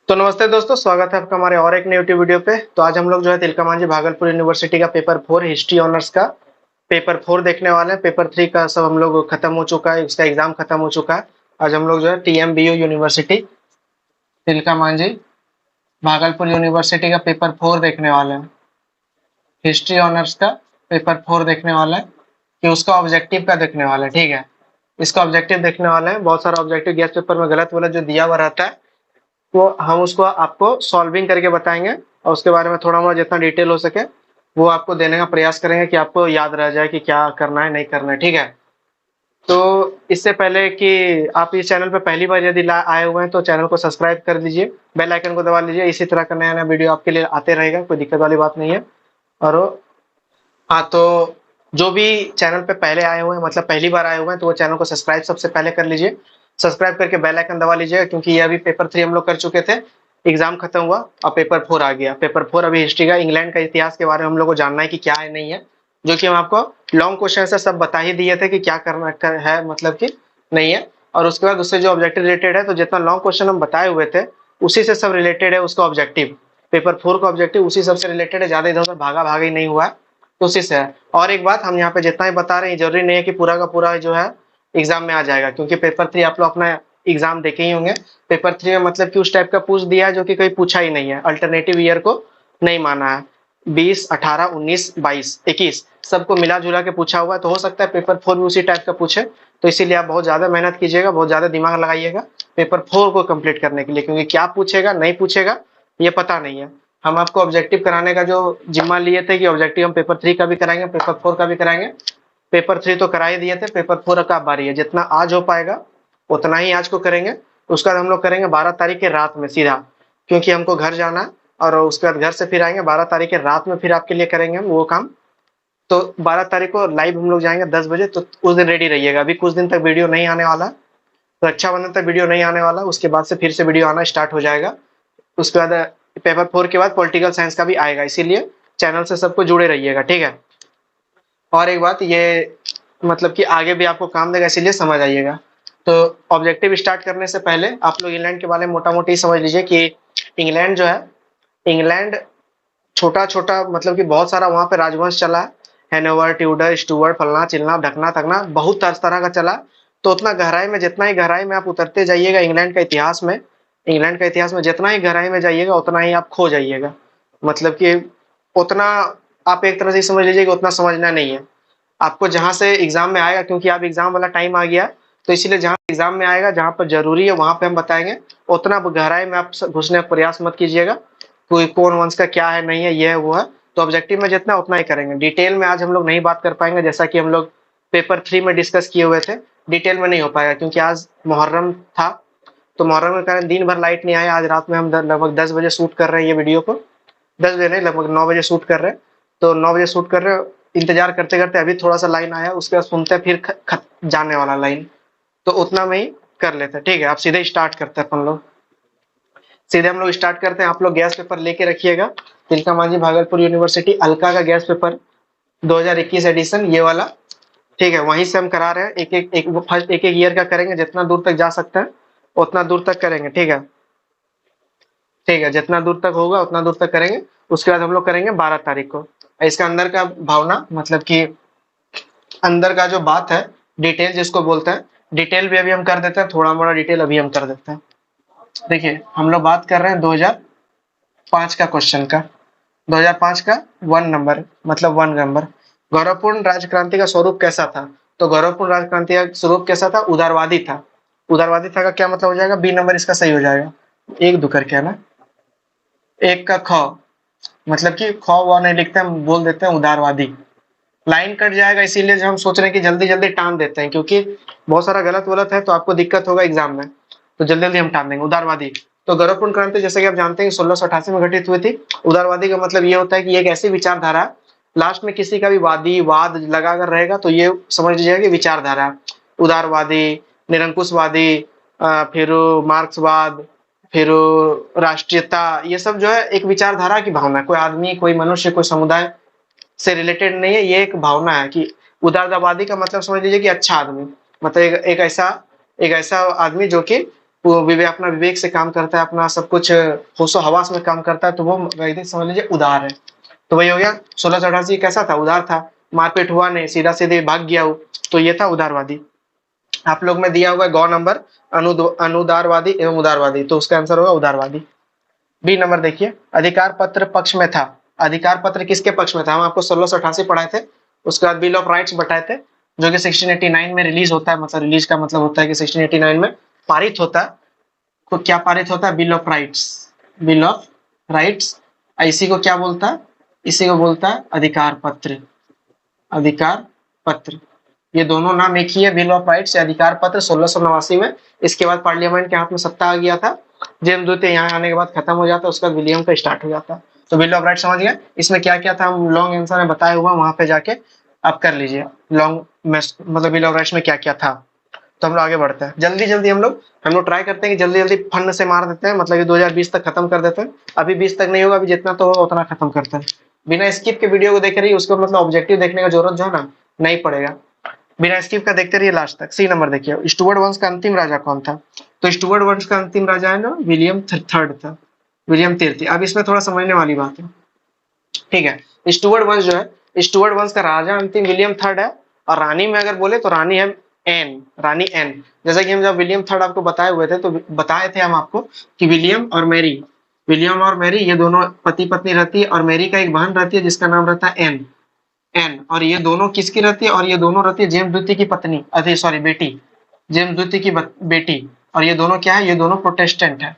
तो नमस्ते दोस्तों, स्वागत है आपका हमारे और एक नई यूट्यूब वीडियो पे। तो आज हम लोग जो है तिलका मांझी भागलपुर यूनिवर्सिटी का पेपर 4 हिस्ट्री ऑनर्स का पेपर 4 देखने वाले हैं। पेपर 3 का सब हम लोग खत्म हो चुका है, उसका एग्जाम खत्म हो चुका है। आज हम लोग जो है TMBU university Tilka Manjhi Bhagalpur university का पेपर 4 देखने वाले हैं। हिस्ट्री ऑनर्स का पेपर 4 देखने वाला है कि उसका ऑब्जेक्टिव का देखने वाला है। ठीक है, इसका ऑब्जेक्टिव देखने वाले हैं। बहुत सारा ऑब्जेक्टिव गैस पेपर में गलत वलत जो दिया हुआ रहता है वो हम उसको आपको सॉल्विंग करके बताएंगे और उसके बारे में थोड़ा मोड़ा जितना डिटेल हो सके वो आपको देने का प्रयास करेंगे कि आपको याद रह जाए कि क्या करना है नहीं करना है। ठीक है, तो इससे पहले कि आप इस चैनल पर पहली बार यदि आए हुए हैं तो चैनल को सब्सक्राइब कर दीजिए, बेल आइकन को दबा लीजिए। इसी तरह का नया नया वीडियो आपके लिए आते रहेगा, कोई दिक्कत वाली बात नहीं है। और हाँ, तो जो भी चैनल पे पहले आए हुए हैं, मतलब पहली बार आए हुए हैं, तो वो चैनल को सब्सक्राइब सबसे पहले कर लीजिए। सब्सक्राइब करके बेल आइकन दबा लीजिएगा, क्योंकि ये अभी पेपर 3 हम लोग कर चुके थे, एग्जाम खत्म हुआ और पेपर 4 आ गया। पेपर 4 अभी हिस्ट्री का, इंग्लैंड का इतिहास के बारे में हम लोग को जानना है कि क्या है नहीं है, जो कि हम आपको लॉन्ग क्वेश्चन से सब बता ही दिए थे कि क्या करना है, मतलब कि नहीं है। और उसके बाद उससे जो ऑब्जेक्टिव रिलेटेड है, तो जितना लॉन्ग क्वेश्चन हम बताए हुए थे उसी से सब रिलेटेड है उसका ऑब्जेक्टिव। पेपर 4 का ऑब्जेक्टिव उसी सबसे रिलेटेड है, ज्यादा इधर उधर भागा भागा ही नहीं हुआ है, तो उसी से है। और एक बात, हम यहाँ पे जितना ही बता रहे हैं जरूरी नहीं है कि पूरा का पूरा जो है एग्जाम में आ जाएगा, क्योंकि पेपर 3 आप लोग अपना एग्जाम देखे ही होंगे। पेपर 3 में मतलब कि उस टाइप का पूछ दिया है जो कि कोई पूछा ही नहीं है, अल्टरनेटिव ईयर को नहीं माना है। 20, 18, 19, 22, 21 सबको मिला जुला के पूछा हुआ है, तो हो सकता है पेपर 4 भी उसी टाइप का पूछे। तो इसीलिए आप बहुत ज्यादा मेहनत कीजिएगा, बहुत ज्यादा दिमाग लगाइएगा पेपर 4 को कंप्लीट करने के लिए, क्योंकि क्या पूछेगा नहीं पूछेगा ये पता नहीं है। हम आपको ऑब्जेक्टिव कराने का जो जिम्मा लिए थे कि ऑब्जेक्टिव हम पेपर 3 का भी कराएंगे, पेपर 4 का भी कराएंगे। पेपर 3 तो करा ही दिए थे, पेपर 4 का बारी है। जितना आज हो पाएगा उतना ही आज को करेंगे। उसके बाद हम लोग करेंगे 12 तारीख के रात में सीधा, क्योंकि हमको घर जाना है। और उसके बाद घर से फिर आएंगे 12 तारीख के रात में, फिर आपके लिए करेंगे हम वो काम। तो 12 तारीख को लाइव हम लोग जाएंगे 10 बजे, तो उस दिन रेडी रहिएगा। अभी कुछ दिन तक वीडियो नहीं आने वाला, रक्षाबंधन तक वीडियो नहीं आने वाला, उसके बाद से फिर से वीडियो आना स्टार्ट हो जाएगा। उसके बाद पेपर 4 के बाद पॉलिटिकल साइंस का भी आएगा, इसीलिए चैनल से सबको जुड़े रहिएगा। ठीक है, और एक बात ये, मतलब कि आगे भी आपको काम देगा, इसीलिए समझ आइएगा। तो ऑब्जेक्टिव स्टार्ट करने से पहले आप लोग इंग्लैंड के बारे में मोटा मोटी समझ लीजिए कि इंग्लैंड जो है, इंग्लैंड छोटा छोटा, मतलब कि बहुत सारा वहां पे राजवंश चला है। हैनोवर, ट्यूडर, स्टुअर्ट, फलना चिलना ढकना थकना, बहुत तरह का चला। तो उतना गहराई में, जितना ही गहराई में आप उतरते जाइएगा इंग्लैंड का इतिहास में, इंग्लैंड का इतिहास में जितना ही गहराई में जाइएगा उतना ही आप खो जाइएगा। मतलब कि उतना, आप एक तरह से समझ लीजिए कि उतना समझना नहीं है आपको। जहां से एग्जाम में आएगा, क्योंकि आप एग्जाम वाला टाइम आ गया, तो इसीलिए जहां एग्जाम में आएगा, जहां पर जरूरी है वहां पे हम बताएंगे। उतना गहराई में आप घुसने का प्रयास मत कीजिएगा, कोई कौन वंश का क्या है नहीं है ये है वो है। तो ऑब्जेक्टिव में जितना उतना ही करेंगे, डिटेल में आज हम लोग नहीं बात कर पाएंगे, जैसा कि हम लोग पेपर 3 में डिस्कस किए हुए थे। डिटेल में नहीं हो पाएगा, क्योंकि आज मुहर्रम था, तो मुहर्रम के कारण दिन भर लाइट नहीं आया। आज रात में हम लगभग 10 बजे शूट कर रहे हैं ये वीडियो को, 10 बजे नहीं, लगभग 9 बजे शूट कर रहे हैं। तो 9 बजे शूट कर रहे हो, इंतजार करते करते अभी थोड़ा सा लाइन आया, उसके बाद सुनते फिर जाने वाला लाइन, तो उतना में ही कर लेते हैं। ठीक है, आप सीधे स्टार्ट करते हैं अपन लोग, सीधे हम लोग स्टार्ट करते हैं। आप लोग गैस पेपर लेके रखिएगा, तिलका मांझी भागलपुर यूनिवर्सिटी अलका का गैस पेपर 2021 एडिशन, ये वाला। ठीक है, वहीं से हम करा रहे हैं, एक एक ईयर का करेंगे, जितना दूर तक जा सकते हैं उतना दूर तक करेंगे। ठीक है, ठीक है, जितना दूर तक होगा उतना दूर तक करेंगे। उसके बाद हम लोग करेंगे 12 तारीख को। इसका अंदर का भावना, मतलब कि अंदर का जो बात है, डिटेल जिसको बोलते हैं, डिटेल भी अभी हम कर देते हैं, थोड़ा मोड़ा डिटेल अभी हम कर देते हैं। देखिए, हम लोग बात कर रहे हैं 2005 का क्वेश्चन का, 2005 का 1 नंबर, मतलब 1 नंबर। गौरवपूर्ण राजक्रांति का स्वरूप कैसा था? तो गौरवपूर्ण राजक्रांति का स्वरूप कैसा था? उदारवादी था। उदारवादी था का क्या मतलब हो जाएगा? बी नंबर इसका सही हो जाएगा। एक दो करके है ना, एक का ख, मतलब कि ख व नहीं लिखते, हम बोल देते हैं उदारवादी। लाइन कट जाएगा, इसीलिए जो हम सोच रहे हैं कि जल्दी जल्दी टान देते हैं, क्योंकि बहुत सारा गलत वलत है तो आपको दिक्कत होगा एग्जाम में, तो जल्दी जल्दी हम टान देंगे। उदारवादी, तो गौरवपूर्ण क्रांति जैसे कि आप जानते हैं 1688 में घटित हुई थी। उदारवादी का मतलब ये होता है कि एक ऐसी विचारधारा, लास्ट में किसी का भी वादी वाद लगा कर रहेगा तो ये समझ लीजिएगा कि विचारधारा। उदारवादी, निरंकुशवादी, फिर मार्क्सवाद, फिर राष्ट्रीयता, ये सब जो है एक विचारधारा की भावना, कोई आदमी, कोई मनुष्य, कोई समुदाय से रिलेटेड नहीं है, ये एक भावना है। कि उदारवादी का मतलब समझ लीजिए कि अच्छा आदमी, मतलब एक ऐसा आदमी जो कि वो विवेक अपना विवेक से काम करता है, अपना सब कुछ होशो हवास में काम करता है, तो वो व्यक्ति समझ लीजिए उदार है। तो वही हो गया 1688 कैसा था, उदार था, मारपीट हुआ नहीं, सीधा सीधे भाग गया वो, तो ये था उदारवादी। आप लोग में दिया हुआ है गौ नंबर अनुदारवादी एवं उदारवादी, तो उसका आंसर होगा उदारवादी। बी नंबर देखिए, अधिकार पत्र पक्ष में था। अधिकार पत्र किसके पक्ष में था, हम आपको 1688 पढ़ाए थे। उसके बाद बिल ऑफ राइट्स बताए थे, जो कि 1689 में रिलीज होता है, मतलब रिलीज का मतलब होता है कि 1689 में पारित होता है। तो क्या पारित होता है, bill of rights. Bill of rights, इसी को क्या बोलता है, इसी को बोलता है अधिकार पत्र। अधिकार पत्र, ये दोनों नाम एक ही है, बिल ऑफ राइट्स या अधिकार पत्र 1689 में। इसके बाद पार्लियामेंट के हाथ में सत्ता आ गया था, जेम्स द्वितीय यहाँ आने के बाद खत्म हो जाता, उसका विलियम का स्टार्ट हो जाता। तो बिल ऑफ राइट्स समझ गए, इसमें क्या क्या था हम लॉन्ग आंसर में बताया हुआ, वहां पे जाके आप कर लीजिए लॉन्ग मतलब बिल ऑफ राइट्स में क्या क्या था। तो हम लोग आगे बढ़ते हैं, जल्दी जल्दी हम लोग ट्राई करते हैं कि जल्दी जल्दी फन से मार देते हैं, मतलब कि 2020 तक खत्म कर देते हैं। अभी 20 तक नहीं होगा, अभी जितना तो होगा उतना खत्म करते हैं। बिना स्किप के वीडियो को देख रही उसको मतलब ऑब्जेक्टिव देखने का जरूरत जो है ना नहीं पड़ेगा, बिना स्किप का देखते रहिए लास्ट तक। सी नंबर देखिए, स्टुअर्ट वंश का अंतिम राजा कौन था। तो स्टुअर्ट वंश का अंतिम राजा है ना विलियम थर्ड था, विलियम तृतीय। अब इसमें थोड़ा समझने वाली बात है, ठीक है। स्टुअर्ट वंश जो है, स्टुअर्ट वंश का राजा अंतिम विलियम थर्ड है, और रानी में अगर बोले तो रानी है एन, रानी एन। जैसा कि हम जब विलियम थर्ड आपको बताए हुए थे, तो बताए थे हम आपको कि विलियम और मैरी, विलियम और मैरी ये दोनों पति पत्नी रहती है, और मैरी का एक बहन रहती है जिसका नाम रहता है एन। एन, और ये दोनों किसकी रहती है, और ये दोनों रहती है जेम्स द्वितीय की पत्नी, अरे सॉरी बेटी, जेम्स द्वितीय की बेटी। और ये दोनों क्या है, ये दोनों प्रोटेस्टेंट है।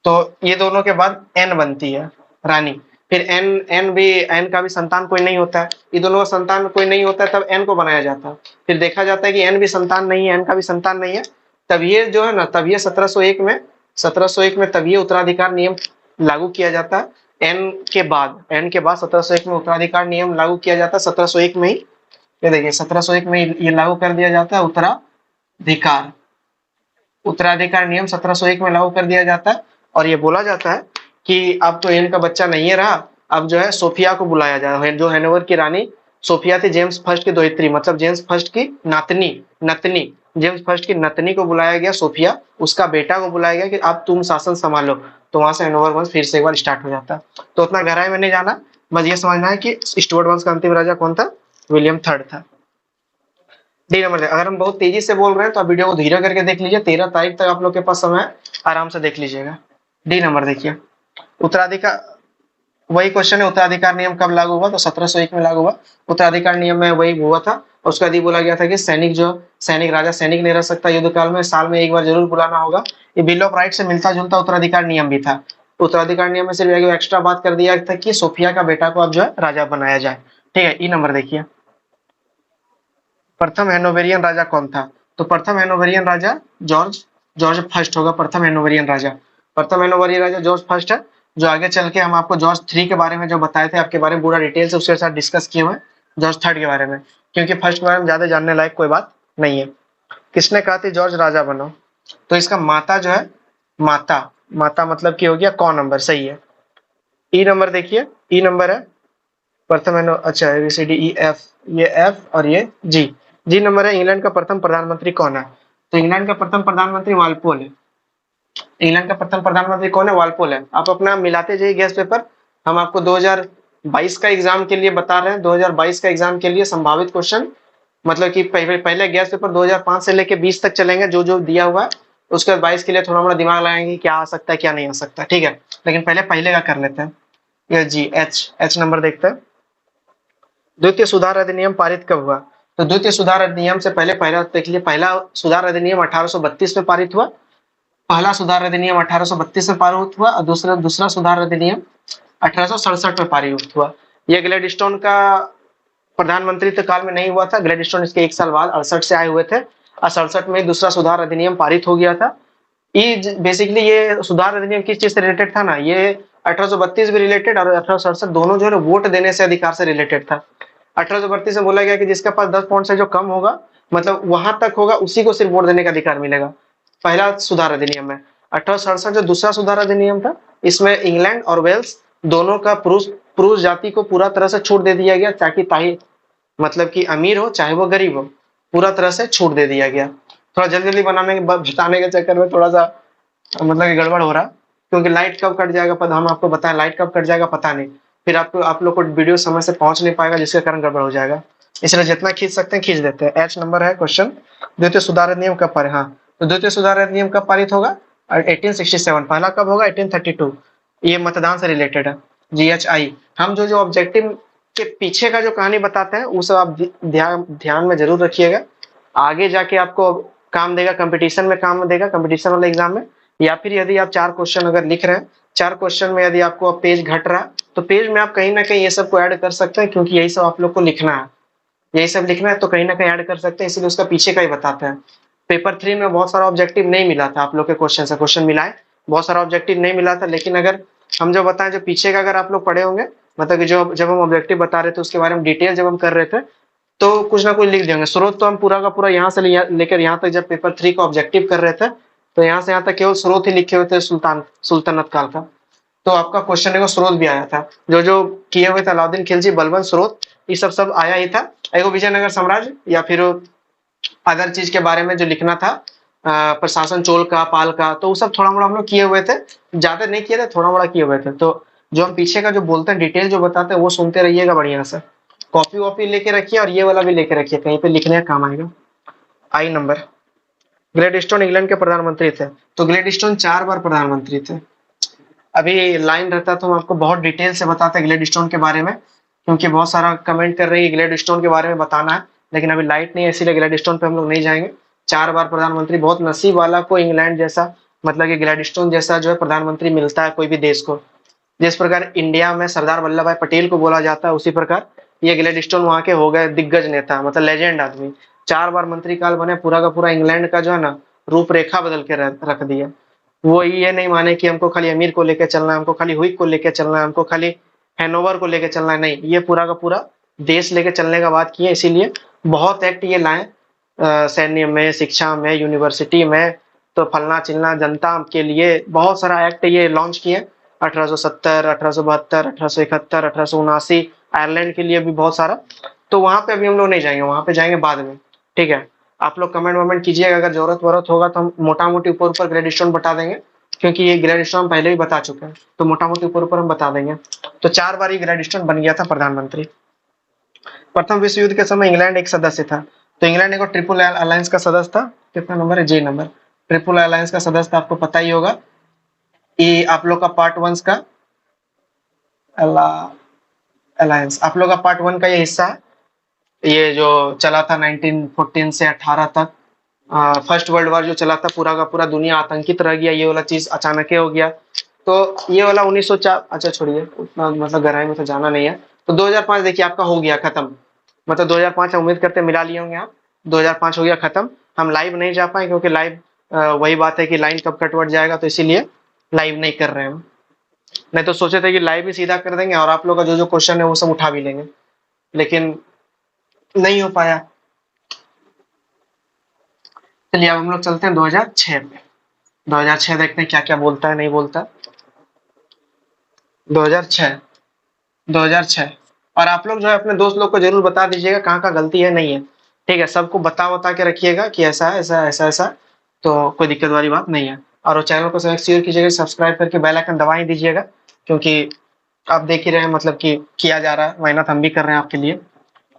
तो ये दोनों के बाद एन बनती है रानी। फिर एन एन भी, एन का भी संतान कोई नहीं होता है, ये दोनों का संतान कोई नहीं होता है, तब एन को बनाया जाता है। फिर देखा जाता है कि एन भी संतान नहीं है, एन का भी संतान नहीं है, तब ये जो है ना, तब ये 1701 में, 1701 में तब ये उत्तराधिकार नियम लागू किया जाता है। एन के बाद, एन के बाद 1701 में उत्तराधिकार नियम लागू किया जाता है, 1701 में ही, ये देखिए 1701 में ये लागू कर दिया जाता है उत्तराधिकार, उत्तराधिकार नियम 1701 में लागू कर दिया जाता है। और ये बोला जाता है कि अब तो एन का बच्चा नहीं है रहा, अब जो है सोफिया को बुलाया जाए, जो हैनोवर की रानी सोफिया थी, जेम्स फर्स्ट की दोहित्री, मतलब जेम्स फर्स्ट की नातनी, नतनी, जेम्स फर्स्ट की नतनी को बुलाया गया, सोफिया, उसका बेटा को बुलाया गया कि अब तुम शासन संभालो। तो वहां से हैनोवर वंश फिर से एक बार स्टार्ट हो जाता। तो उतना गहराई में नहीं जाना, बस ये समझना है कि स्टुअर्ट वंश का अंतिम राजा कौन था, विलियम थर्ड था। डी नंबर, अगर हम बहुत तेजी से बोल रहे हैं तो आप वीडियो को धीरे करके देख लीजिए, 13 तारीख तक आप लोग के पास समय है, आराम से देख लीजिएगा। डी नंबर देखिए, उत्तराधिकार, वही क्वेश्चन है, उत्तराधिकार नियम कब लागू हुआ, तो 1701 में लागू हुआ। उत्तराधिकार नियम में वही हुआ था, और उसका दी बोला गया था कि सैनिक जो, सैनिक राजा सैनिक नहीं रह सकता युद्ध काल में, साल में एक बार जरूर बुलाना होगा। ये बिल ऑफ राइट से मिलता जुलता उत्तराधिकार नियम भी था। उत्तराधिकार नियम में सिर्फ एक एक्स्ट्रा बात कर दिया था कि सोफिया का बेटा को अब जो है राजा बनाया जाए, ठीक है। ई नंबर देखिए, प्रथम हैनोवेरियन राजा कौन था। तो प्रथम हैनोवेरियन राजा जॉर्ज, जॉर्ज फर्स्ट होगा प्रथम हैनोवेरियन राजा। प्रथम हैनोवेरियन राजा जॉर्ज फर्स्ट है, जो आगे चल के हम आपको जॉर्ज थ्री के बारे में जो बताए थे, आपके बारे में पूरा डिटेल से उसके साथ डिस्कस किए हुए जॉर्ज थर्ड के बारे में, क्योंकि फर्स्ट के बारे में ज्यादा जानने लायक कोई बात नहीं है। किसने कहा थी जॉर्ज राजा बनो, तो इसका माता जो है, माता, माता मतलब की हो गया क नंबर, सही है। ई नंबर देखिए, ई नंबर है प्रथम है, अच्छा ABCDEF, ये एफ और ये जी। जी नंबर है, इंग्लैंड का प्रथम प्रधानमंत्री कौन है। तो इंग्लैंड का प्रथम प्रधानमंत्री वालपोल है। इंग्लैंड का प्रथम प्रधानमंत्री कौन है, वालपोल है। आप अपना मिलाते जाइए गैस पेपर, हम आपको 2022 का एग्जाम के लिए बता रहे हैं, 2022 का एग्जाम के लिए संभावित क्वेश्चन, मतलब कि पहले गैस पेपर 2005 से लेके 20 तक चलेंगे, जो जो दिया हुआ है, उसके बाद 22 के लिए थोड़ा मोड़ा दिमाग लगाएंगे क्या आ सकता है क्या नहीं आ सकता, ठीक है। लेकिन पहले का कर लेते हैं। ये जी एच नंबर देखते हैं। द्वितीय सुधार अधिनियम पारित कब हुआ। तो द्वितीय सुधार अधिनियम से पहले, पहला देख लीजिए, पहला सुधार अधिनियम 1832 में पारित हुआ, पहला सुधार अधिनियम 1832 में पारित हुआ, और दूसरा सुधार अधिनियम 1867 में पारित हुआ। यह ग्लैडस्टोन का प्रधानमंत्री काल में नहीं हुआ था, ग्लैडस्टोन इसके एक साल बाद 68 से आए हुए थे, और 67 में दूसरा सुधार अधिनियम पारित हो गया था। ये बेसिकली ये सुधार अधिनियम किस चीज से रिलेटेड था ना, ये 1832 भी रिलेटेड और 1867 दोनों जो है वोट देने से अधिकार से रिलेटेड था। 1832 में बोला गया कि जिसके पास 10 पॉइंट से जो कम होगा, मतलब वहां तक होगा, उसी को सिर्फ वोट देने का अधिकार मिलेगा, पहला सुधार अधिनियम है। 1867 जो दूसरा सुधार अधिनियम था, इसमें इंग्लैंड और वेल्स दोनों का पुरुष जाति को पूरा तरह से छूट दे दिया गया, ताकि मतलब कि अमीर हो चाहे वो गरीब हो, पूरा तरह से छूट दे दिया गया। थोड़ा जल्दी जल्दी बताने के चक्कर में थोड़ा सा मतलब कि गड़बड़ हो रहा, क्योंकि लाइट कब कट जाएगा पता, हम आपको बताएं लाइट कब कट जाएगा पता नहीं, फिर आपको आप लोग को वीडियो समय से पहुंच नहीं पाएगा, जिसके कारण गड़बड़ हो जाएगा। इसलिए जितना खींच सकते हैं खींच देते हैं। एच नंबर है क्वेश्चन, द्वितीय सुधार नियम कब पारित, हाँ तो द्वितीय सुधार नियम कब पारित होगा, 1867। पहला कब होगा, 1832। ये मतदान से रिलेटेड है। GHI, हम जो जो ऑब्जेक्टिव के पीछे का जो कहानी बताते हैं वो सब आप ध्यान में जरूर रखिएगा, आगे जाके आपको काम देगा, कंपटीशन में काम देगा, कंपटीशन वाले एग्जाम में। या फिर यदि आप 4 क्वेश्चन अगर लिख रहे हैं, 4 क्वेश्चन में यदि आपको पेज घट रहा, तो पेज में आप कहीं ना कहीं ये सब को ऐड कर सकते हैं, क्योंकि यही सब आप लोग को लिखना है, यही सब लिखना है, तो कहीं ना कहीं ऐड कर सकते हैं, इसलिए उसका पीछे का ही बताते हैं। पेपर 3 में बहुत सारा ऑब्जेक्टिव नहीं मिला था आप लोग के क्वेश्चन से, क्वेश्चन मिला है, बहुत सारा ऑब्जेक्टिव नहीं मिला था, लेकिन अगर हम जो बताएं, जो पीछे का अगर आप लोग पढ़े होंगे, मतलब कि जो जब हम ऑब्जेक्टिव बता रहे थे उसके बारे में डिटेल जब हम कर रहे थे, तो कुछ ना कुछ लिख देंगे। स्रोत तो हम पूरा का पूरा यहाँ से लेकर यहाँ तक जब पेपर 3 का ऑब्जेक्टिव कर रहे थे, तो यहाँ से यहाँ तक केवल स्रोत ही लिखे हुए थे सुल्तानत काल का। तो आपका क्वेश्चन है वो स्रोत भी आया था, जो जो किए हुए थे अलाउद्दीन खिलजी, बलबन स्रोत, ये सब आया ही था। एगो विजयनगर साम्राज्य या फिर अदर चीज के बारे में जो लिखना था, प्रशासन चोल का, पाल का, तो वो सब थोड़ा मोड़ा हम लोग किए हुए थे, ज्यादा नहीं किए थे, थोड़ा मोड़ा किए हुए थे। तो जो हम पीछे का जो बोलते हैं, डिटेल जो बताते हैं, वो सुनते रहिएगा बढ़िया से। कॉपी वॉपी लेके रखिए और ये वाला भी लेके रखिए, कहीं पे लिखने का काम आएगा। आई नंबर, ग्लेडस्टोन इंग्लैंड के प्रधानमंत्री थे, तो ग्लेडस्टोन 4 बार प्रधानमंत्री थे। अभी लाइन रहता तो हम आपको बहुत डिटेल से बताते ग्लेडस्टोन के बारे में, क्योंकि बहुत सारा कमेंट कर रही है ग्लेडस्टोन के बारे में बताना है, लेकिन अभी लाइट नहीं है, इसीलिए ग्लेडस्टोन पे हम लोग नहीं जाएंगे। 4 बार प्रधानमंत्री, बहुत नसीब वाला को इंग्लैंड जैसा, मतलब कि ग्लेडस्टोन जैसा जो है प्रधानमंत्री मिलता है कोई भी देश को। जिस प्रकार इंडिया में सरदार वल्लभ भाई पटेल को बोला जाता है, उसी प्रकार ये ग्लेडस्टोन वहां के हो गए दिग्गज नेता, मतलब लेजेंड आदमी। 4 बार मंत्री काल बने, पूरा का पूरा इंग्लैंड का जो है ना रूपरेखा बदल के रख दिया। वो ये नहीं माने कि हमको खाली अमीर को लेकर चलना है, हमको खाली हुई को लेकर चलना है, हमको खाली हैनोवर को लेकर चलना है, नहीं, ये पूरा का पूरा देश लेके चलने का बात किए। इसीलिए बहुत एक्ट ये लाए, सैन्य में, शिक्षा में, यूनिवर्सिटी में, तो फलना चिलना जनता के लिए बहुत सारा एक्ट ये लॉन्च किए। 1870, 1872, 1871, 1879, आयरलैंड के लिए भी बहुत सारा। तो वहां पे अभी हम लोग नहीं जाएंगे, वहां पे जाएंगे बाद में, ठीक है। आप लोग कमेंट वमेंट कीजिएगा, अगर जरूरत वरत होगा तो हम मोटा मोटी ऊपर ऊपर ग्रेडिस्टोन बता देंगे, क्योंकि ये ग्रेडिस्टोन पहले ही बता चुके हैं, तो मोटा मोटी ऊपर ऊपर हम बता देंगे। तो 4 बार ये ग्रेडिस्टोन बन गया था प्रधानमंत्री। प्रथम विश्व युद्ध के समय इंग्लैंड एक सदस्य था, तो इंग्लैंड एक ट्रिपल अलायंस का सदस्य था। कितना नंबर है, जे नंबर, ट्रिपल अलायंस का सदस्य था, आपको पता ही होगा। ये आप लोग का पार्ट 1 का अलायंस, आप लोग का पार्ट 1 का ये हिस्सा है, ये जो चला था 1914 से 18 तक, फर्स्ट वर्ल्ड वॉर जो चला था, पूरा का पूरा दुनिया आतंकित रह गया, ये वाला चीज अचानक हो गया। तो ये वाला 1904, अच्छा छोड़िए, उतना मतलब गहराई में तो जाना नहीं है। तो 2005 देखिए आपका हो गया खत्म, मतलब 2005 उम्मीद करते मिला लिए होंगे आप, 2005 हो गया खत्म। हम लाइव नहीं जा पाए, क्योंकि लाइव वही बात है कि लाइन कब कटवट जाएगा, तो इसीलिए लाइव नहीं कर रहे हैं हम। नहीं तो सोचे थे कि लाइव ही सीधा कर देंगे और आप लोग का जो जो क्वेश्चन है वो सब उठा भी लेंगे, लेकिन नहीं हो पाया। चलिए अब हम लोग चलते हैं 2006 पे। 2006 देखते हैं क्या क्या बोलता है, नहीं बोलता। 2006, 2006, और आप लोग जो है अपने दोस्त लोग को जरूर बता दीजिएगा कहाँ का गलती है, नहीं है, ठीक है। सबको बता के रखिएगा कि ऐसा है, ऐसा ऐसा ऐसा, तो कोई दिक्कत वाली बात नहीं है। और वो चैनल को शेयर कीजिएगा, सब्सक्राइब करके बेल आइकन दबा ही दीजिएगा, क्योंकि आप देख ही रहे हैं, मतलब कि किया जा रहा है, मेहनत हम भी कर रहे हैं आपके लिए।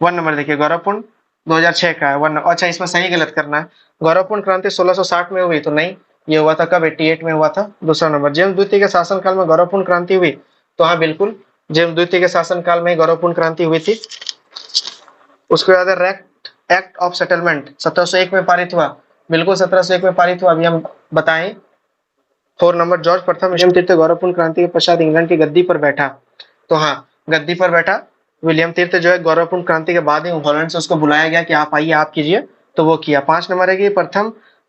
1 नंबर देखिए, गौरवपूर्ण 2006 का है 1। अच्छा, इसमें सही गलत करना है। गौरवपूर्ण क्रांति 1660 में हुई, तो नहीं, ये हुआ था कब, 88 में हुआ था। दूसरा नंबर, जेम्स द्वितीय के शासनकाल में गौरवपूर्ण क्रांति हुई, तो हाँ बिल्कुल, जेम्स द्वितीय के शासनकाल में गौरवपूर्ण क्रांति हुई थी। उसके बाद एक्ट ऑफ सेटलमेंट 1701 में पारित हुआ, बिल्कुल 1701 में पारित हुआ, अभी हम बताएं। 4 नंबर, जॉर्ज प्रथम विलियम तृतीय गौरवपूर्ण क्रांति के पश्चात इंग्लैंड की गद्दी पर बैठा, तो हाँ गद्दी पर बैठा विलियम तृतीय जो है, गौरवपूर्ण क्रांति के बाद ही हॉलैंड से उसको बुलाया गया कि आप आइए, आप कीजिए, तो वो किया। 5 नंबर है कि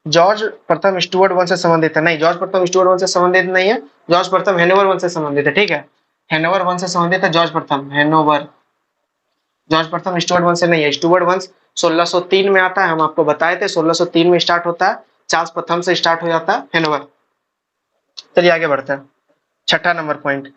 जॉर्ज प्रथम स्टुअर्ट वंश से संबंधित है, नहीं, जॉर्ज प्रथम स्टुअर्ट वंश से संबंधित नहीं है, जॉर्ज प्रथम हैनोवर वंश से संबंधित है, ठीक है। हैनोवर वंश से संबंधित है जॉर्ज प्रथम, हैनोवर, जॉर्ज प्रथम स्टुअर्ट वंश से नहीं है। स्टुअर्ट वंश 1603 में आता है, हम आपको बताए थे 1603 में स्टार्ट होता है, चार्ल्स प्रथम से स्टार्ट हो जाता है हैनोवर। चलिए आगे बढ़ते हैं। 6ठा नंबर पॉइंट,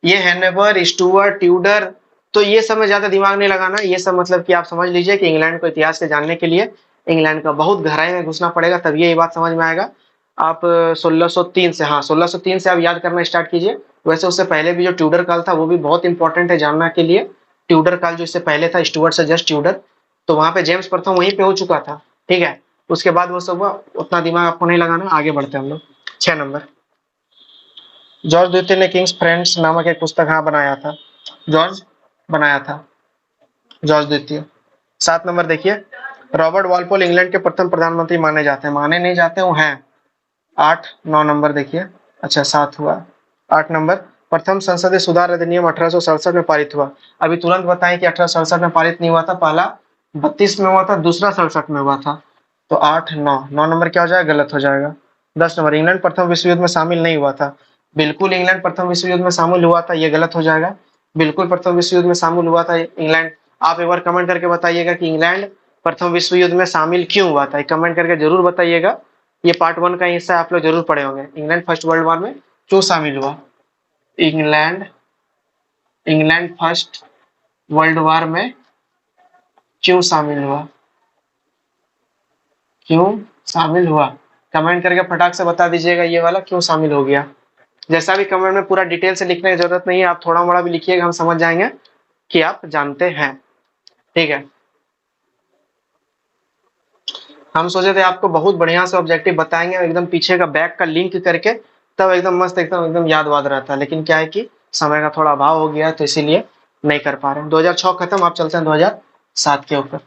ये हैनोवर, स्टुअर्ट, ट्यूडर, तो ये सब में ज्यादा दिमाग नहीं लगाना, ये सब मतलब कि आप समझ लीजिए कि इंग्लैंड को इतिहास के जानने के लिए इंग्लैंड का। बहुत गहराई में घुसना पड़ेगा तभी ये बात समझ में आएगा। आप 1603 से, हाँ 1603 से आप याद करना स्टार्ट कीजिए। वैसे उससे पहले भी जो ट्यूडर काल था वो भी बहुत इंपॉर्टेंट है जानना के लिए। ट्यूडर काल जो इससे पहले था, स्टुअर्ट से जस्ट ट्यूडर, तो वहां पे जेम्स प्रथम वहीं पे हो चुका था, ठीक है। उसके बाद वो सब हुआ, उतना दिमाग आपको नहीं लगाना, आगे बढ़ते हैं हम लोग। 6 नंबर, जॉर्ज द्वितीय ने किंग्स फ्रेंड्स नामक एक पुस्तक हाँ बनाया था, जॉर्ज बनाया था, जॉर्ज द्वितीय। 7 नंबर देखिए, रॉबर्ट वॉलपोल इंग्लैंड के प्रथम प्रधानमंत्री माने जाते हैं, माने नहीं जाते वो हैं। 8 9 नंबर देखिए, अच्छा 7 हुआ। 8 नंबर, प्रथम संसदीय सुधार अधिनियम 1867 में पारित हुआ। अभी तुरंत बताएं कि 1867 में पारित नहीं हुआ था, पहला 32 में हुआ था, दूसरा 67 में हुआ था। तो 8 9 9 नंबर क्या हो जाएगा, गलत हो जाएगा। 10 नंबर, इंग्लैंड प्रथम विश्व युद्ध में शामिल नहीं हुआ था। बिल्कुल इंग्लैंड प्रथम विश्व युद्ध में शामिल हुआ था, ये गलत हो जाएगा। बिल्कुल प्रथम विश्व युद्ध में शामिल हुआ था इंग्लैंड। आप एक बार कमेंट करके बताइएगा कि इंग्लैंड प्रथम विश्व युद्ध में शामिल क्यों हुआ था, कमेंट करके जरूर बताइएगा। ये पार्ट 1 का हिस्सा आप लोग जरूर पढ़े होंगे। इंग्लैंड फर्स्ट वर्ल्ड वॉर में क्यों शामिल हुआ, England England first world war में क्यों शामिल हुआ, क्यों शामिल हुआ, कमेंट करके फटाक से बता दीजिएगा ये वाला क्यों शामिल हो गया। जैसा भी कमेंट में पूरा डिटेल से लिखने की जरूरत नहीं है, आप थोड़ा मोड़ा भी लिखिएगा, हम समझ जाएंगे कि आप जानते हैं, ठीक है। हम सोचे थे आपको बहुत बढ़िया से ऑब्जेक्टिव बताएंगे, एकदम पीछे का बैक का लिंक करके, तब एकदम मस्त एकदम एकदम याद वाद रहता है, लेकिन क्या है कि समय का थोड़ा अभाव हो गया है, तो इसीलिए नहीं कर पा रहे हैं। 2006 खत्म, आप चलते हैं 2007 के ऊपर।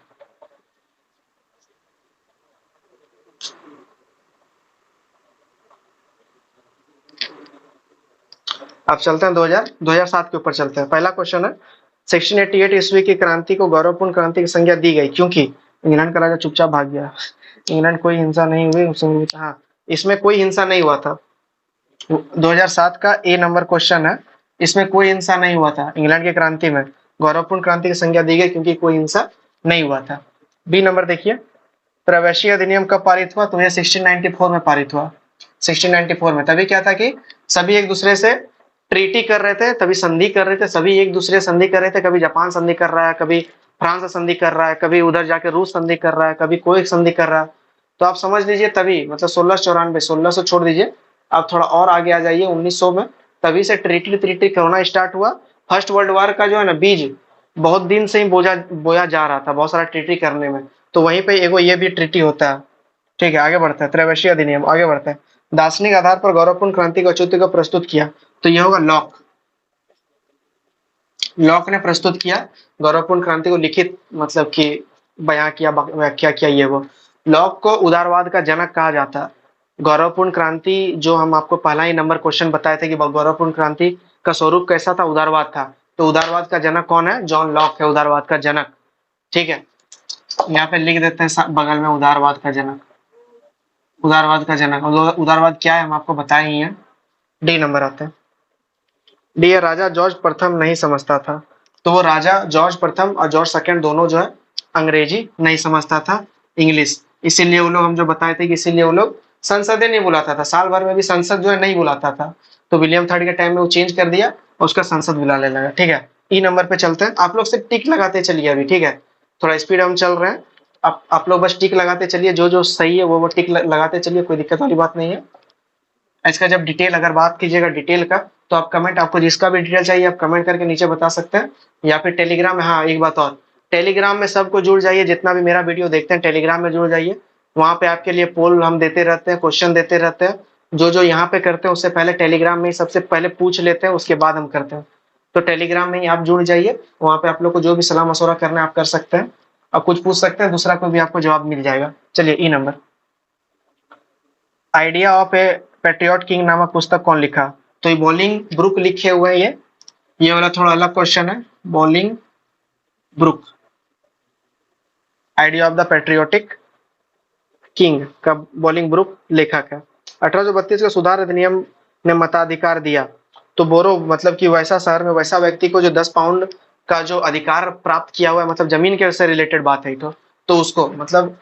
अब चलते हैं 2007 के ऊपर चलते हैं। पहला क्वेश्चन है, 1688 ईस्वी की क्रांति को गौरवपूर्ण क्रांति की संज्ञा दी गई क्योंकि इंग्लैंड का राजा चुपचाप भाग गया। इंग्लैंड कोई हिंसा नहीं हुई, हाँ इसमें कोई हिंसा नहीं हुआ था। 2007 का ए नंबर क्वेश्चन है, इसमें कोई हिंसा नहीं हुआ था। इंग्लैंड की क्रांति में गौरवपूर्ण क्रांति की संज्ञा दी गई क्योंकि कोई हिंसा नहीं हुआ था। बी नंबर देखिए, प्रवेशी अधिनियम कब पारित हुआ, तो यह 1694 में पारित हुआ। 1694 में, तभी क्या था कि सभी एक दूसरे से ट्रीटी कर रहे थे, तभी संधि कर रहे थे, सभी एक दूसरे संधि कर रहे थे। कभी जापान संधि कर रहा है, कभी फ्रांस संधि कर रहा है, कभी उधर जाके रूस संधि कर रहा है, कभी कोई संधि कर रहा है। तो आप समझ लीजिए तभी, मतलब 1694, 1600 छोड़ दीजिए, आप थोड़ा और आगे आ जाइए 1900 में, तभी से ट्रीटी ट्रीटी होना स्टार्ट हुआ। फर्स्ट वर्ल्ड वॉर का जो है ना बीज बहुत दिन से ही बोया जा रहा था, बहुत सारा ट्रीटी करने में, तो वहीं पे एगो ये भी ट्रीटी होता है, ठीक है। आगे बढ़ते हैं, त्रैवशीय अधिनियम, आगे बढ़ते हैं। दार्शनिक आधार पर गौरवपूर्ण क्रांति के औचित्य को प्रस्तुत किया, तो यह होगा लॉक। लॉक ने प्रस्तुत किया गौरवपूर्ण क्रांति को, लिखित मतलब कि बयां किया, व्याख्या किया, ये वो। लॉक को उदारवाद का जनक कहा जाता है। गौरवपूर्ण क्रांति जो हम आपको पहला ही नंबर क्वेश्चन बताए थे कि गौरवपूर्ण क्रांति का स्वरूप कैसा था, उदारवाद था। तो उदारवाद का जनक कौन है, जॉन लॉक है उदारवाद का जनक, ठीक है। यहाँ पे लिख देते हैं बगल में उदारवाद का जनक, उदारवाद का जनक। उदारवाद क्या है हम आपको बताए ही हैं। डी नंबर आते हैं, डी है, राजा जॉर्ज प्रथम नहीं समझता था। तो वो राजा जॉर्ज प्रथम और जॉर्ज सेकंड दोनों जो है अंग्रेजी नहीं समझता था, इंग्लिश। इसीलिए वो लोग, हम जो बताए थे कि इसीलिए वो लोग संसदे नहीं बुलाता था, साल भर में भी संसद जो है नहीं बुलाता था। तो विलियम थर्ड के टाइम में वो चेंज कर दिया और उसका संसद बुलाने लगा, ठीक है। ई नंबर पे चलते हैं, आप लोग सिर्फ टिक लगाते चलिए अभी, ठीक है। थोड़ा स्पीड हम चल रहे हैं, आप लोग बस टिक लगाते चलिए, जो जो सही है वो टिक लगाते चलिए, कोई दिक्कत वाली बात नहीं है। इसका जब डिटेल अगर बात कीजिएगा डिटेल का, तो आप कमेंट, आपको जिसका भी डिटेल चाहिए आप कमेंट करके नीचे बता सकते हैं, या फिर टेलीग्राम में। हाँ एक बात और, टेलीग्राम में सबको जुड़ जाइए, जितना भी मेरा वीडियो देखते हैं टेलीग्राम में जुड़ जाइए। वहां पे आपके लिए पोल हम देते रहते हैं, क्वेश्चन देते रहते हैं। जो जो यहाँ पे करते हैं उससे पहले टेलीग्राम में सबसे पहले पूछ लेते हैं, उसके बाद हम करते हैं। तो टेलीग्राम में ही आप जुड़ जाइए, वहां पे आप लोग को जो भी सलाह मशवरा करना है आप कर सकते हैं, आप कुछ पूछ सकते हैं, दूसरा को भी आपको जवाब मिल जाएगा। चलिए E number, idea of a patriot king नामक पुस्तक कौन लिखा, तो ये बॉलिंग ब्रुक लिखे हुए हैं। ये वाला थोड़ा अलग क्वेश्चन है, Bolingbroke, idea of the patriotic king का बॉलिंग ब्रुक लेखक है। 1832 का सुधार अधिनियम ने मताधिकार दिया, तो बोरो मतलब कि वैसा शहर में वैसा व्यक्ति को जो 10 पाउंड का जो अधिकार प्राप्त किया हुआ है, मतलब जमीन के से रिलेटेड बात है, तो उसको मतलब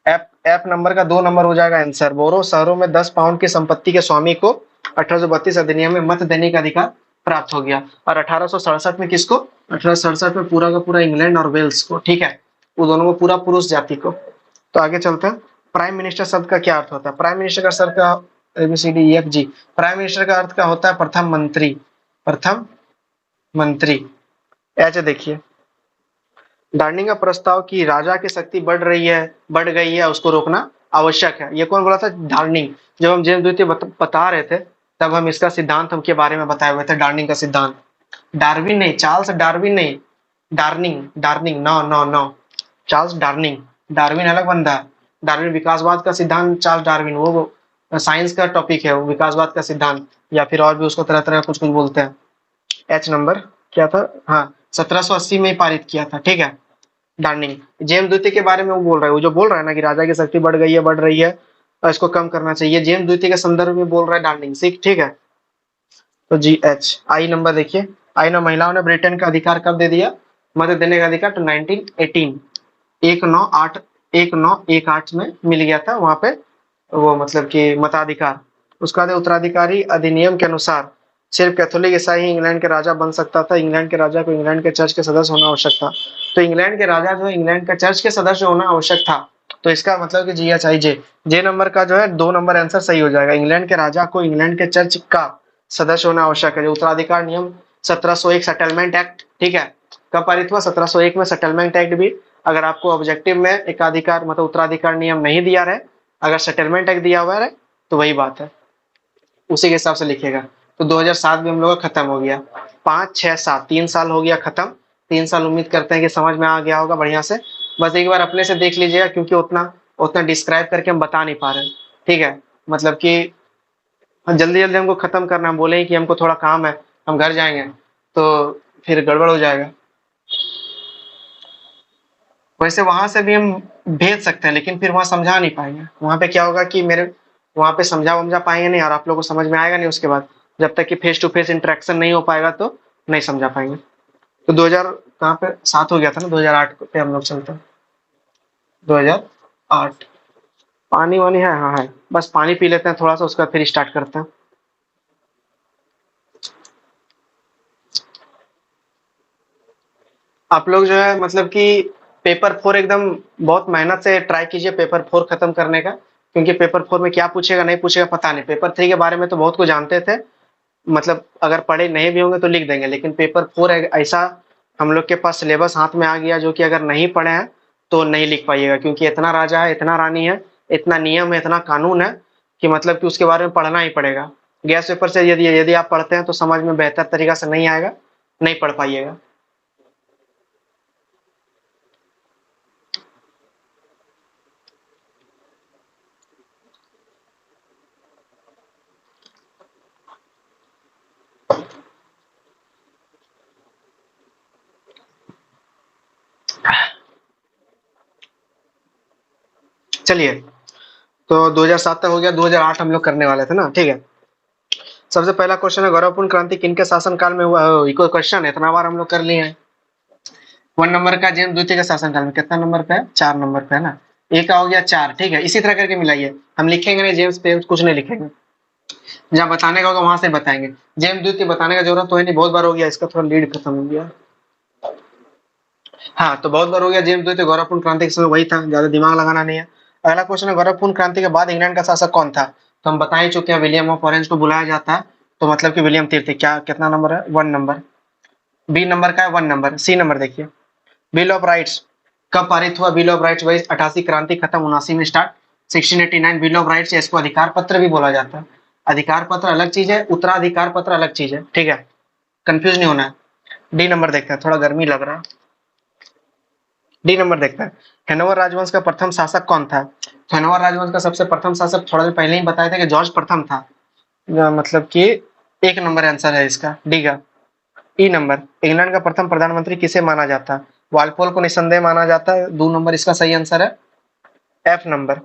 एप एप नंबर का 2 नंबर हो जाएगा आंसर। बोरो शहरों में 10 पाउंड की संपत्ति के स्वामी को 1832 अधिनियम में मत देने का अधिकार प्राप्त हो गया। और 1867 में किसको, 1867 में पूरा का पूरा इंग्लैंड और वेल्स को, ठीक है, वो दोनों को, पूरा पुरुष जाति को। तो आगे चलते हैं। प्राइम मिनिस्टर शब्द का क्या अर्थ होता है? प्राइम मिनिस्टर का शब्द का ABCDEFG। प्राइम मिनिस्टर का अर्थ क्या होता है? प्रथम मंत्री, प्रथम मंत्री। ऐसे देखिए, डार्निंग का प्रस्ताव कि राजा की शक्ति बढ़ गई है, उसको रोकना आवश्यक है। ये कौन बोला था? डार्निंग। जब हम जेम्स द्वितीय बता रहे थे, तब हम इसका सिद्धांत हम के बारे में बताए हुए थे, डार्निंग का सिद्धांत। डार्विन नहीं, चार्ल्स डार्विन नहीं, Darning, Darning, no no no, Charles Darning. Darwin अलग बंदा है। डार्विन विकासवाद का सिद्धांत, चार्ल्स डार्विन वो साइंस का टॉपिक है, वो विकासवाद का सिद्धांत, या फिर और भी उसको तरह तरह कुछ कुछ बोलते हैं। एच नंबर क्या था? हाँ, 1780 में पारित किया था, ठीक है। डार्निंग जेम्स द्वितीय के बारे में वो बोल रहा है, वो जो बोल रहा है ना कि राजा की शक्ति बढ़ गई है, बढ़ रही है और इसको कम करना चाहिए, जेम्स द्वितीय के संदर्भ में बोल रहा है डार्निंग, ठीक है। तो GH। आई नंबर देखिए, आई नंबर, महिलाओं ने ब्रिटेन का अधिकार कब दे दिया? मत देने का अधिकार तो 1918, 1918 में मिल गया था वहां पे, वो मतलब कि मताधिकार। उसका बाद उत्तराधिकारी अधिनियम के अनुसार सिर्फ कैथोलिक ईसाई ही इंग्लैंड के राजा बन सकता था। इंग्लैंड के राजा को इंग्लैंड के चर्च के सदस्य होना आवश्यक था। तो इंग्लैंड के राजा जो है इंग्लैंड का चर्च के सदस्य होना आवश्यक था। तो इसका मतलब कि GHIJ, जे नंबर का जो है 2 नंबर आंसर सही हो जाएगा। इंग्लैंड के राजा को इंग्लैंड के चर्च का सदस्य होना आवश्यक है। जो उत्तराधिकार नियम 1701 सेटलमेंट एक्ट, ठीक है, कब पारित हुआ? 1701 में सेटलमेंट एक्ट भी। अगर आपको ऑब्जेक्टिव में एकाधिकार मतलब उत्तराधिकार नियम नहीं दिया रहे, अगर सेटलमेंट एक्ट दिया हुआ है तो वही बात है, उसी के हिसाब से लिखेगा। तो 2007 भी हम लोग का खत्म हो गया। 5, 6, 7, 3 साल हो गया खत्म। 3 साल उम्मीद करते हैं कि समझ में आ गया होगा बढ़िया से। बस एक बार अपने से देख लीजिएगा, क्योंकि उतना उतना डिस्क्राइब करके हम बता नहीं पा रहे हैं, ठीक है। मतलब कि जल्दी जल्दी हमको खत्म करना, हम बोले कि हमको थोड़ा काम है, हम घर जाएंगे, तो फिर गड़बड़ हो जाएगा। वैसे वहां से भी हम भेज सकते हैं, लेकिन फिर वहां समझा नहीं पाएंगे। वहां पे क्या होगा कि मेरे वहां पे समझा पाएंगे नहीं, और आप लोगों को समझ में आएगा नहीं उसके बाद। जब तक कि फेस टू फेस इंटरेक्शन नहीं हो पाएगा तो नहीं समझा पाएंगे। तो 2000 कहाँ पे 7 हो गया था ना, 2008 पे हम लोग चलते हैं। 2008 पानी वानी है? हाँ है। बस पानी पी लेते हैं थोड़ा सा, उसका फिर स्टार्ट करते हैं। आप लोग जो है मतलब कि पेपर 4 एकदम बहुत मेहनत से ट्राई कीजिए पेपर 4 खत्म करने का, क्योंकि पेपर 4 में क्या पूछेगा नहीं पूछेगा पता नहीं। पेपर 3 के बारे में तो बहुत कुछ जानते थे, मतलब अगर पढ़े नहीं भी होंगे तो लिख देंगे, लेकिन पेपर 4 ऐसा हम लोग के पास सिलेबस हाथ में आ गया जो कि अगर नहीं पढ़े हैं तो नहीं लिख पाइएगा, क्योंकि इतना राजा है, इतना रानी है, इतना नियम है, इतना कानून है कि मतलब कि उसके बारे में पढ़ना ही पड़ेगा। गैस पेपर से यदि यदि आप पढ़ते हैं तो समझ में बेहतर तरीका से नहीं आएगा, नहीं पढ़ पाइएगा। चलिए, तो 2007 तक हो गया, 2008 हम लोग करने वाले थे ना, ठीक है। सबसे पहला क्वेश्चन है, गौरवपूर्ण क्रांति किनके शासनकाल में हुआ? इको क्वेश्चन है, इतना बार हम लोग कर लिए हैं। 1 नंबर का जेम्स द्वितीय के शासनकाल में, कितना नंबर पे है? 4 नंबर पे है ना। एक का हो गया 4, ठीक है। इसी तरह करके मिलाइए, हम लिखेंगे नहीं जेम्स पे कुछ नहीं लिखेंगे, जहाँ बताने का होगा वहां से बताएंगे। जेम्स द्वितीय बताने का जरूरत तो है नहीं, बहुत बार हो गया, इसका थोड़ा लीड खत्म हो गया। हाँ, तो बहुत बार हो गया जेम्स द्वितीय, गौरवपूर्ण क्रांति के समय वही था, ज्यादा दिमाग लगाना नहीं है। अगला क्वेश्चन है, गौरवपूर्ण क्रांति के बाद इंग्लैंड का शासक कौन था? तो हम बता ही चुके हैं, विलियम ऑफ ऑरेंज को बुलाया जाता है, तो मतलब कि विलियम तृतीय। क्या कितना नंबर है? 1 नंबर। बी नंबर का है 1 नंबर। सी नंबर देखिए, बिल ऑफ राइट्स कब पारित हुआ? बिल ऑफ राइट्स वही 88 क्रांति खत्म 79 में स्टार्ट, 1689 बिल ऑफ राइट्स। इसको अधिकार पत्र भी बोला जाता है। अधिकार पत्र अलग चीज है, उत्तराधिकार पत्र अलग चीज है, ठीक है, कंफ्यूज नहीं होना है। डी नंबर देखते हैं, थोड़ा गर्मी लग रहा है। डी नंबर देखते हैं, हेनोवर राजवंश का प्रथम शासक कौन था? तो हेनोवर राजवंश का सबसे प्रथम शासक थोड़ा देर पहले ही बताया था कि जॉर्ज प्रथम था। मतलब कि 1 नंबर आंसर है इसका, डी का। ई नंबर, इंग्लैंड का प्रथम प्रधानमंत्री किसे माना जाता है? वालपोल को निसंदेह माना जाता है, 2 नंबर इसका सही आंसर है। एफ नंबर,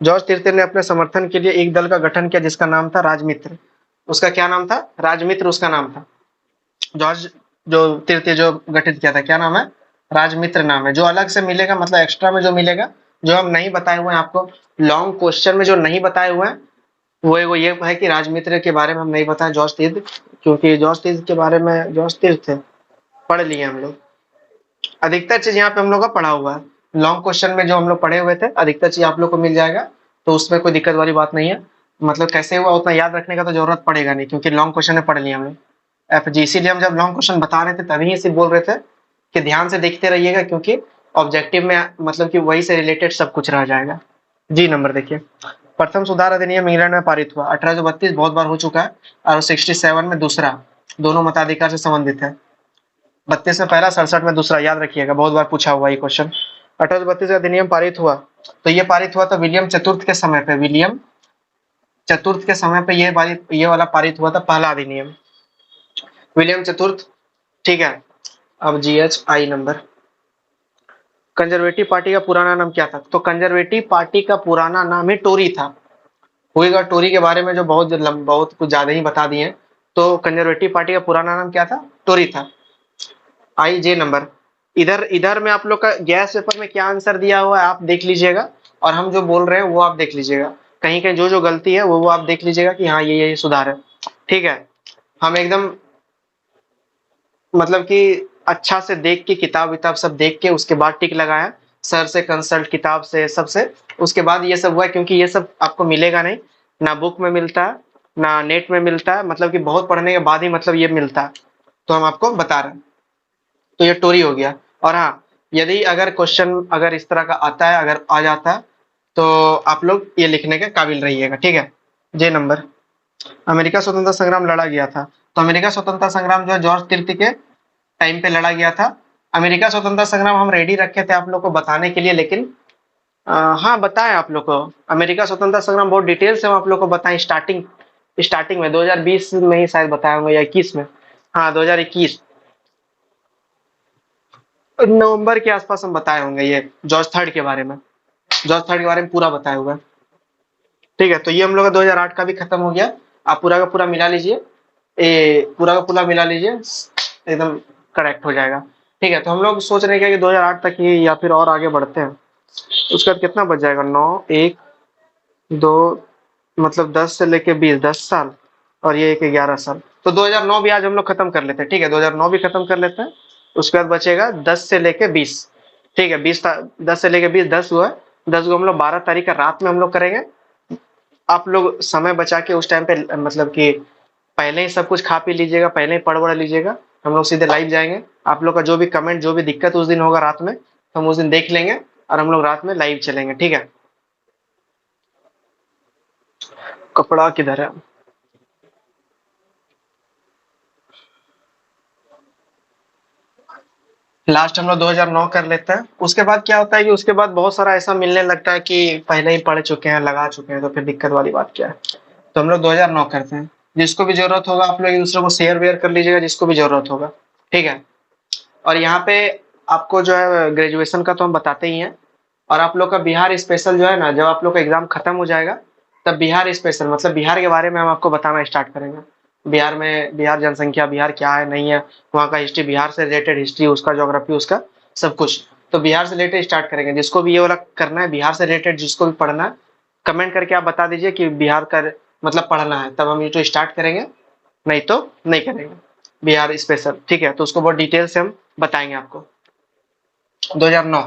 जॉर्ज तृतीय ने अपने समर्थन के लिए एक दल का गठन किया जिसका नाम था राजमित्र। उसका क्या नाम था? राजमित्र उसका नाम था। जॉर्ज जो तृतीय जो गठित किया था, क्या नाम है? राजमित्र नाम है। जो अलग से मिलेगा मतलब एक्स्ट्रा में जो मिलेगा, जो हम नहीं बताए हुए हैं आपको, लॉन्ग क्वेश्चन में जो नहीं बताए हुए हैं, वो ये है कि राजमित्र के बारे में हम नहीं बताए जॉर्ज तीर्थ, क्योंकि जॉर्ज तीर्थ के बारे में जॉर्ज तीर्थ थे पढ़ लिए हम लोग। अधिकतर चीज यहाँ पे हम लोग का पढ़ा हुआ है, लॉन्ग क्वेश्चन में जो हम लोग पढ़े हुए थे अधिकतर चीज आप लोग को मिल जाएगा, तो उसमें कोई दिक्कत वाली बात नहीं है। मतलब कैसे हुआ उतना याद रखने का तो जरूरत पड़ेगा नहीं, क्योंकि लॉन्ग क्वेश्चन में पढ़ लिया हमने FG। इसीलिए हम जब लॉन्ग क्वेश्चन बता रहे थे तभी इसे बोल रहे थे कि ध्यान से देखते रहिएगा, क्योंकि ऑब्जेक्टिव में मतलब कि वही से रिलेटेड सब कुछ रह जाएगा। जी नंबर देखिए, प्रथम सुधार अधिनियम इंग्लैंड में पारित हुआ 1832, बहुत बार हो चुका है, और 67 में दूसरा, दोनों मताधिकार से संबंधित है। 32 में पहला, 67 में दूसरा, याद रखिएगा, बहुत बार पूछा हुआ ये क्वेश्चन। 1832 का अधिनियम पारित हुआ, तो ये पारित हुआ था विलियम चतुर्थ के समय पे, विलियम चतुर्थ के समय पे ये वाला पारित हुआ था पहला अधिनियम, विलियम चतुर्थ। ठीक है, अब GH आई नंबर। कंजर्वेटिव पार्टी का पुराना नाम क्या था? तो कंजर्वेटिव पार्टी का पुराना नाम ही टोरी था। होएगा टोरी के बारे में जो बहुत कुछ ज्यादा ही बता दिए। तो कंजर्वेटिव पार्टी का पुराना नाम क्या था? टोरी था। IJ number. इधर इधर में आप लोग का गैस पेपर में क्या आंसर दिया हुआ है आप देख लीजिएगा, और हम जो बोल रहे हैं वो आप देख लीजिएगा। कहीं कहीं जो जो गलती है वो आप देख लीजिएगा कि हाँ ये सुधार है। ठीक है, हम एकदम मतलब कि अच्छा से देख के किताब विताब सब देख के उसके बाद टिक लगाया, सर से कंसल्ट, किताब से, सबसे, उसके बाद ये सब हुआ। क्योंकि ये सब आपको मिलेगा नहीं, ना बुक में मिलता है ना नेट में मिलता है, मतलब कि बहुत पढ़ने के बाद ही मतलब ये मिलता है, तो हम आपको बता रहे हैं। तो ये टोरी हो गया। और हाँ, यदि अगर क्वेश्चन अगर इस तरह का आता है, अगर आ जाता है, तो आप लोग ये लिखने के काबिल रहिएगा। ठीक है, जे नंबर। अमेरिका स्वतंत्रता संग्राम लड़ा गया था, तो अमेरिका स्वतंत्रता संग्राम जो है जॉर्ज तृतीय के टाइम पे लड़ा गया था। अमेरिका स्वतंत्रता संग्राम हम रेडी रखे थे आप लोग को बताने के लिए, लेकिन हाँ बताएं आप लोग को। अमेरिका स्वतंत्रता संग्राम बहुत डिटेल से हम आप लोग को बताएं, स्टार्टिंग स्टार्टिंग में 2020 में ही शायद बताया होंगे, या 21 में। हाँ 2021 नवंबर के आसपास हम बताए होंगे ये जॉर्ज थर्ड के बारे में। जॉर्ज थर्ड के बारे में पूरा बताया हुआ है। ठीक है, तो ये हम लोग का 2008 का भी खत्म हो गया। आप पूरा का पूरा मिला लीजिए, पूरा का पूरा मिला लीजिए, एकदम करेक्ट हो जाएगा। ठीक है, तो हम लोग सोच रहे हैं कि 2008 तक ही या फिर और आगे बढ़ते हैं। उसके बाद कितना बच जाएगा? 9, 1, 2, मतलब 10 से लेके 20, 10 साल, और ये एक 11 साल। तो 2009 भी आज हम लोग खत्म कर लेते हैं। ठीक है, 2009 भी खत्म कर लेते हैं। उसके बाद बचेगा 10 से लेके 20। ठीक है, 10 से लेके 20, 10 हुआ। 10 को हम लोग 12 तारीख का रात में हम लोग करेंगे। आप लोग समय बचा के उस टाइम पे मतलब कि पहले ही सब कुछ खा पी लीजिएगा, पहले ही पढ़ वढ़ लीजिएगा। हम लोग सीधे लाइव जाएंगे। आप लोग का जो भी कमेंट, जो भी दिक्कत उस दिन होगा रात में, हम उस दिन देख लेंगे, और हम लोग रात में लाइव चलेंगे। ठीक है, कपड़ा किधर है? लास्ट हम लोग 2009 कर लेते हैं। उसके बाद क्या होता है कि उसके बाद बहुत सारा ऐसा मिलने लगता है कि पहले ही पढ़ चुके हैं, लगा चुके हैं, तो फिर दिक्कत वाली बात क्या है। तो हम लोग 2009 करते हैं। जिसको भी जरूरत होगा आप लोग एक दूसरे को शेयर वेयर कर लीजिएगा, जिसको भी जरूरत होगा। ठीक है, और यहाँ पे आपको जो है ग्रेजुएशन का तो हम बताते ही हैं, और आप लोग का बिहार स्पेशल जो है ना, जब आप लोग का एग्जाम खत्म हो जाएगा तब बिहार स्पेशल मतलब बिहार के बारे में हम आपको बताना स्टार्ट करेंगे। बिहार में, बिहार जनसंख्या, बिहार क्या है नहीं है, वहाँ का हिस्ट्री, बिहार से रिलेटेड हिस्ट्री, उसका ज्योग्राफी, उसका सब कुछ। तो बिहार से रिलेटेड स्टार्ट करेंगे। जिसको भी ये वाला करना है बिहार से रिलेटेड, जिसको भी पढ़ना है, कमेंट करके आप बता दीजिए कि बिहार का मतलब पढ़ना है, तब हम यूट्यूब स्टार्ट करेंगे, नहीं तो नहीं करेंगे बिहार स्पेशल। ठीक है, तो उसको बहुत डिटेल से हम बताएंगे आपको। 2009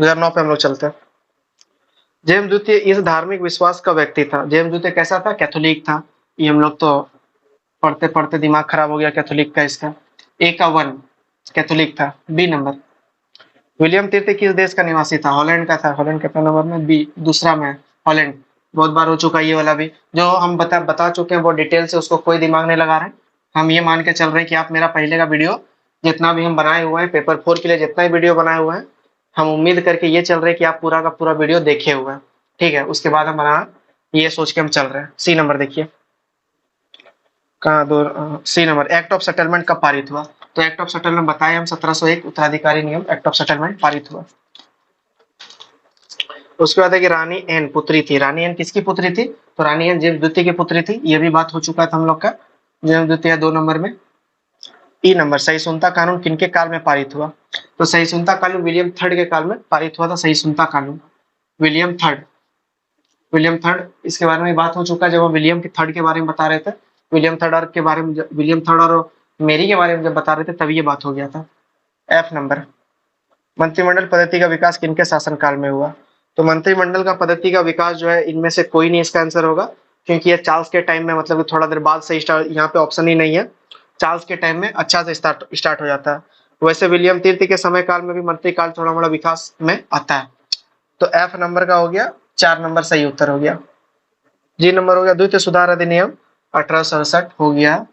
2009 पे हम लोग चलते हैं। जेम्स द्वितीय इस धार्मिक विश्वास का व्यक्ति था। जेम्स द्वितीय कैसा था? कैथोलिक था। ये हम लोग तो पढ़ते पढ़ते दिमाग खराब हो गया कैथोलिक का इसका। ए का 1 कैथोलिक था। B number. विलियम तृतीय किस देश का निवासी था? हॉलैंड का था। हॉलैंड कितना नंबर में? बी, दूसरा में हॉलैंड। बहुत बार हो चुका है ये वाला भी, जो हम बता चुके हैं बहुत डिटेल से, उसको कोई दिमाग नहीं लगा रहे हैं। हम ये मान के चल रहे हैं कि आप मेरा पहले का वीडियो जितना भी हम बनाए हुए हैं पेपर 4 के लिए, जितना भी वीडियो बनाए हुए हैं, हम उम्मीद करके ये चल रहे हैं कि आप पूरा का पूरा वीडियो देखे हुए हैं। ठीक है, उसके बाद हम बना ये सोच के हम चल रहे हैं। सी नंबर देखिए, कहाँ दो, C number. Act of settlement कब पारित हुआ? तो एक्ट ऑफ सेटलमेंट बताए हम 1701 उत्तराधिकारी नियम, एक्ट ऑफ सेटलमेंट पारित हुआ। उसके बाद है कि रानी एन पुत्री थी। रानी एन किसकी पुत्री थी? तो रानी एन जेम्स द्वितीय की पुत्री थी। ये भी बात हो चुका था हम लोग का। जेम्स द्वितीय 2 नंबर में। ई नंबर। सहिष्णुता कानून किनके काल में पारित हुआ? तो सहिष्णुता कानून विलियम थर्ड के काल में पारित हुआ था। सहिष्णुता कानून विलियम थर्ड, विलियम थर्ड, इसके बारे में बात हो चुका है जब हम विलियम के थर्ड के बारे में बता रहे थे। विलियम थर्ड और के बारे में, विलियम थर्ड और मेरी के बारे में जब बता रहे थे तभी ये बात हो गया था। F number. मंत्रिमंडल पद्धति का विकास किनके शासनकाल में हुआ? तो मंत्रिमंडल का पद्धति का विकास जो है इनमें से कोई नहीं इसका आंसर होगा, क्योंकि ये चार्ल्स के टाइम में मतलब थोड़ा देर बाद से स्टार्ट, यहाँ पे ऑप्शन ही नहीं है। चार्ल्स के टाइम में अच्छा से स्टार्ट हो जाता है। वैसे विलियम तीर्थ के समय काल में भी मंत्री काल थोड़ा मोड़ा विकास में आता है। तो एफ नंबर का हो गया, 4 नंबर सही उत्तर हो गया। जी नंबर हो गया द्वितीय सुधार अधिनियम 1867 हो गया।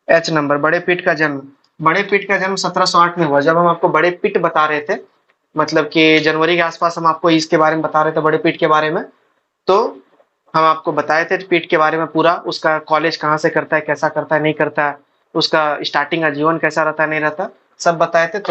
एच नंबर बड़े पीठ का जन्म, बड़े पीठ का जन्म 1708 में हुआ। जब हम आपको बड़े पीठ बता रहे थे, मतलब कि जनवरी के आसपास हम आपको इसके बारे में बता रहे थे, बड़े पीठ के बारे में, तो हम आपको बताए थे पीठ के बारे में पूरा, उसका कॉलेज कहाँ से करता है, कैसा करता है, नहीं करता है, उसका स्टार्टिंग का जीवन कैसा रहता है, नहीं रहता, सब बताए थे। तो